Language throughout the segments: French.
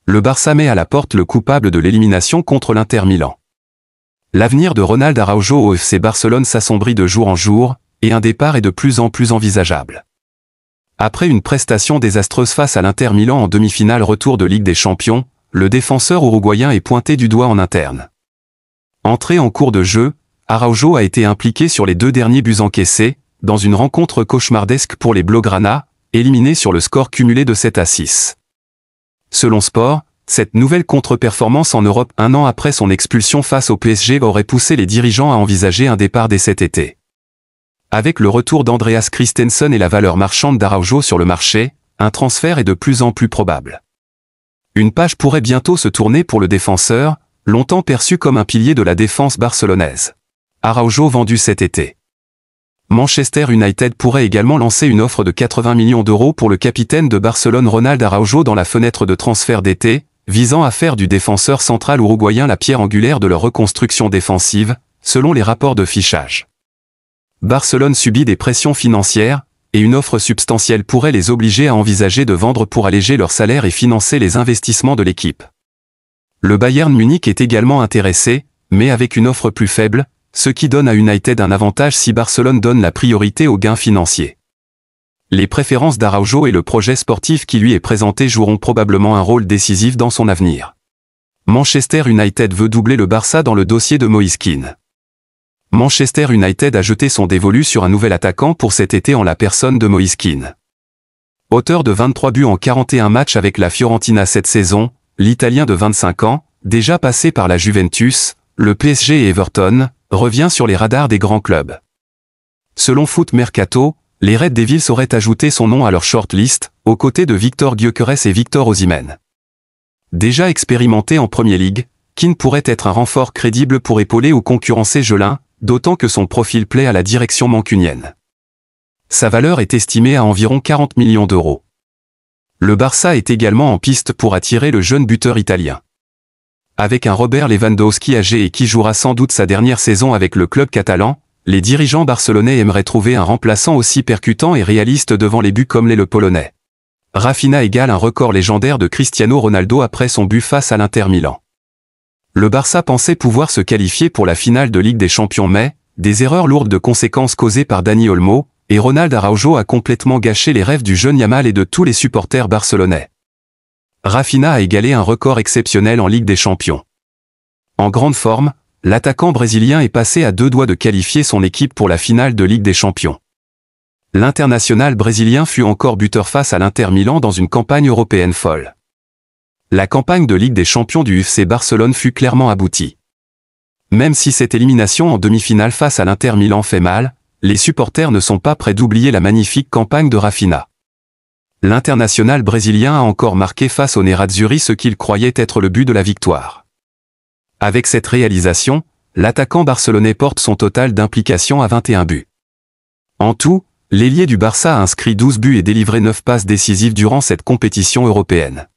Le Barça met à la porte le coupable de l'élimination contre l'Inter Milan. L'avenir de Ronald Araujo au FC Barcelone s'assombrit de jour en jour, et un départ est de plus en plus envisageable. Après une prestation désastreuse face à l'Inter Milan en demi-finale retour de Ligue des Champions, le défenseur uruguayen est pointé du doigt en interne. Entré en cours de jeu, Araujo a été impliqué sur les 2 derniers buts encaissés, dans une rencontre cauchemardesque pour les Blaugrana, éliminés sur le score cumulé de 7-6. Selon Sport, cette nouvelle contre-performance en Europe 1 an après son expulsion face au PSG aurait poussé les dirigeants à envisager un départ dès cet été. Avec le retour d'Andreas Christensen et la valeur marchande d'Araujo sur le marché, un transfert est de plus en plus probable. Une page pourrait bientôt se tourner pour le défenseur, longtemps perçu comme un pilier de la défense barcelonaise. Araujo vendu cet été. Manchester United pourrait également lancer une offre de 80 millions d'euros pour le capitaine de Barcelone Ronald Araujo dans la fenêtre de transfert d'été, visant à faire du défenseur central uruguayen la pierre angulaire de leur reconstruction défensive, selon les rapports de fichage. Barcelone subit des pressions financières, et une offre substantielle pourrait les obliger à envisager de vendre pour alléger leur salaire et financer les investissements de l'équipe. Le Bayern Munich est également intéressé, mais avec une offre plus faible, ce qui donne à United un avantage si Barcelone donne la priorité aux gains financiers. Les préférences d'Araujo et le projet sportif qui lui est présenté joueront probablement un rôle décisif dans son avenir. Manchester United veut doubler le Barça dans le dossier de Moïse Kean. Manchester United a jeté son dévolu sur un nouvel attaquant pour cet été en la personne de Moïse Kean. Auteur de 23 buts en 41 matchs avec la Fiorentina cette saison, l'Italien de 25 ans, déjà passé par la Juventus, le PSG et Everton, revient sur les radars des grands clubs. Selon Foot Mercato, les Red Devils auraient ajouté son nom à leur shortlist, aux côtés de Victor Gyökeres et Victor Osimhen. Déjà expérimenté en Premier League, Kean pourrait être un renfort crédible pour épauler ou concurrencer Gelin, d'autant que son profil plaît à la direction mancunienne. Sa valeur est estimée à environ 40 millions d'euros. Le Barça est également en piste pour attirer le jeune buteur italien. Avec un Robert Lewandowski âgé et qui jouera sans doute sa dernière saison avec le club catalan, les dirigeants barcelonais aimeraient trouver un remplaçant aussi percutant et réaliste devant les buts comme l'est le Polonais. Rafinha égale un record légendaire de Cristiano Ronaldo après son but face à l'Inter Milan. Le Barça pensait pouvoir se qualifier pour la finale de Ligue des Champions mais, des erreurs lourdes de conséquences causées par Dani Olmo, et Ronald Araujo a complètement gâché les rêves du jeune Yamal et de tous les supporters barcelonais. Rafinha a égalé un record exceptionnel en Ligue des Champions. En grande forme, l'attaquant brésilien est passé à 2 doigts de qualifier son équipe pour la finale de Ligue des Champions. L'international brésilien fut encore buteur face à l'Inter Milan dans une campagne européenne folle. La campagne de Ligue des Champions du FC Barcelone fut clairement aboutie. Même si cette élimination en demi-finale face à l'Inter Milan fait mal, les supporters ne sont pas prêts d'oublier la magnifique campagne de Rafinha. L'international brésilien a encore marqué face au Nerazzurri ce qu'il croyait être le but de la victoire. Avec cette réalisation, l'attaquant barcelonais porte son total d'implication à 21 buts. En tout, l'ailier du Barça a inscrit 12 buts et délivré 9 passes décisives durant cette compétition européenne.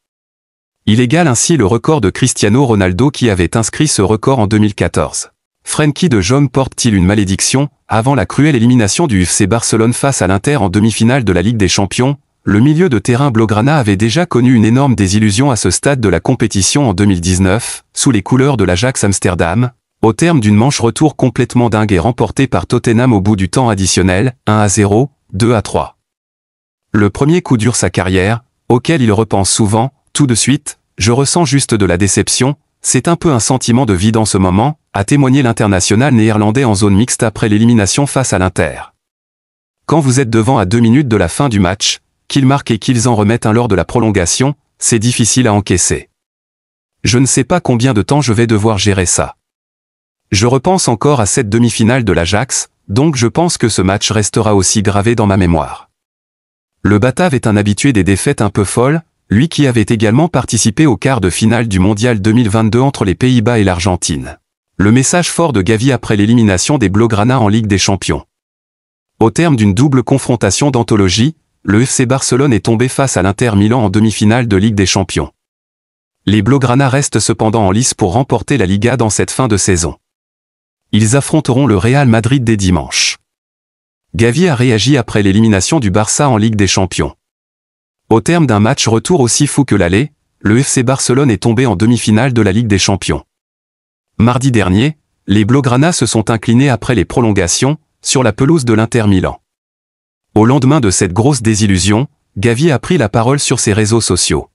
Il égale ainsi le record de Cristiano Ronaldo qui avait inscrit ce record en 2014. Frenkie de Jong porte-t-il une malédiction? Avant la cruelle élimination du FC Barcelone face à l'Inter en demi-finale de la Ligue des Champions, le milieu de terrain blaugrana avait déjà connu une énorme désillusion à ce stade de la compétition en 2019, sous les couleurs de l'Ajax Amsterdam, au terme d'une manche retour complètement dingue et remportée par Tottenham au bout du temps additionnel, 1-0, 2-3. Le premier coup dur sa carrière, auquel il repense souvent, tout de suite, je ressens juste de la déception, c'est un peu un sentiment de vide en ce moment, a témoigné l'international néerlandais en zone mixte après l'élimination face à l'Inter. Quand vous êtes devant à 2 minutes de la fin du match, qu'ils marquent et qu'ils en remettent un lors de la prolongation, c'est difficile à encaisser. Je ne sais pas combien de temps je vais devoir gérer ça. Je repense encore à cette demi-finale de l'Ajax, donc je pense que ce match restera aussi gravé dans ma mémoire. Le Batave est un habitué des défaites un peu folles, lui qui avait également participé au quart de finale du Mondial 2022 entre les Pays-Bas et l'Argentine. Le message fort de Gavi après l'élimination des Blaugrana en Ligue des Champions. Au terme d'une double confrontation d'anthologie, le FC Barcelone est tombé face à l'Inter Milan en demi-finale de Ligue des Champions. Les Blaugrana restent cependant en lice pour remporter la Liga dans cette fin de saison. Ils affronteront le Real Madrid dès dimanche. Gavi a réagi après l'élimination du Barça en Ligue des Champions. Au terme d'un match retour aussi fou que l'aller, le FC Barcelone est tombé en demi-finale de la Ligue des Champions. Mardi dernier, les Blaugrana se sont inclinés après les prolongations, sur la pelouse de l'Inter Milan. Au lendemain de cette grosse désillusion, Gavi a pris la parole sur ses réseaux sociaux.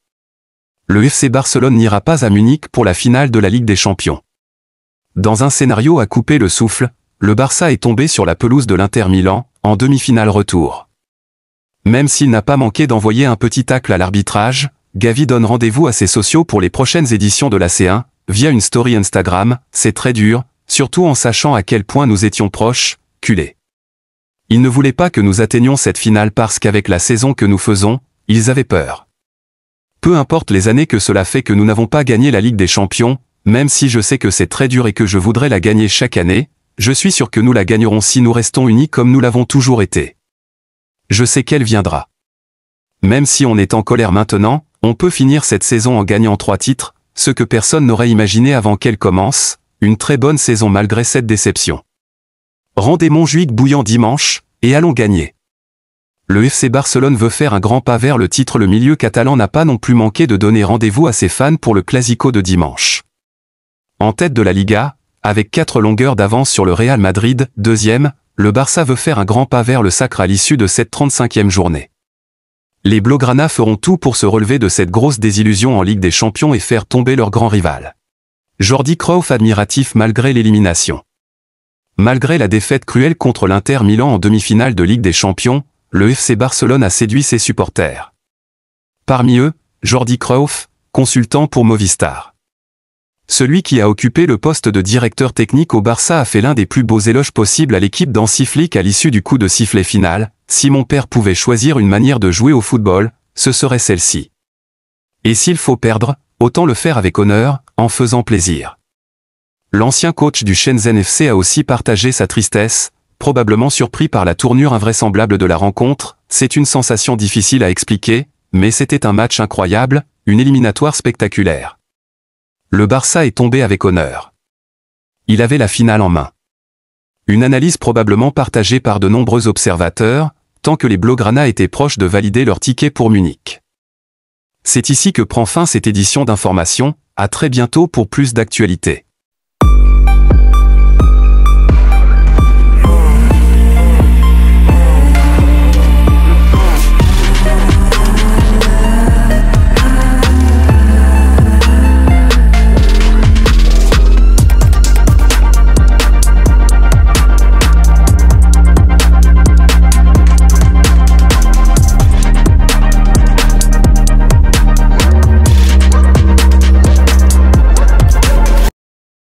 Le FC Barcelone n'ira pas à Munich pour la finale de la Ligue des Champions. Dans un scénario à couper le souffle, le Barça est tombé sur la pelouse de l'Inter Milan, en demi-finale retour. Même s'il n'a pas manqué d'envoyer un petit tacle à l'arbitrage, Gavi donne rendez-vous à ses sociaux pour les prochaines éditions de la C1, via une story Instagram. C'est très dur, surtout en sachant à quel point nous étions proches, culés. Ils ne voulaient pas que nous atteignions cette finale parce qu'avec la saison que nous faisons, ils avaient peur. Peu importe les années que cela fait que nous n'avons pas gagné la Ligue des Champions, même si je sais que c'est très dur et que je voudrais la gagner chaque année, je suis sûr que nous la gagnerons si nous restons unis comme nous l'avons toujours été. Je sais qu'elle viendra. Même si on est en colère maintenant, on peut finir cette saison en gagnant 3 titres, ce que personne n'aurait imaginé avant qu'elle commence, une très bonne saison malgré cette déception. Rendez Montjuïc bouillant dimanche, et allons gagner. Le FC Barcelone veut faire un grand pas vers le titre. Le milieu catalan n'a pas non plus manqué de donner rendez-vous à ses fans pour le Clasico de dimanche. En tête de la Liga, avec 4 longueurs d'avance sur le Real Madrid, deuxième, le Barça veut faire un grand pas vers le sacre à l'issue de cette 35e journée. Les Blaugrana feront tout pour se relever de cette grosse désillusion en Ligue des Champions et faire tomber leur grand rival. Jordi Cruyff admiratif malgré l'élimination. Malgré la défaite cruelle contre l'Inter Milan en demi-finale de Ligue des Champions, le FC Barcelone a séduit ses supporters. Parmi eux, Jordi Cruyff, consultant pour Movistar. Celui qui a occupé le poste de directeur technique au Barça a fait l'un des plus beaux éloges possibles à l'équipe d'Hansi Flick à l'issue du coup de sifflet final. Si mon père pouvait choisir une manière de jouer au football, ce serait celle-ci. Et s'il faut perdre, autant le faire avec honneur, en faisant plaisir. L'ancien coach du Shenzhen FC a aussi partagé sa tristesse, probablement surpris par la tournure invraisemblable de la rencontre. C'est une sensation difficile à expliquer, mais c'était un match incroyable, une éliminatoire spectaculaire. Le Barça est tombé avec honneur. Il avait la finale en main. Une analyse probablement partagée par de nombreux observateurs, tant que les Blaugrana étaient proches de valider leur ticket pour Munich. C'est ici que prend fin cette édition d'information. À très bientôt pour plus d'actualités.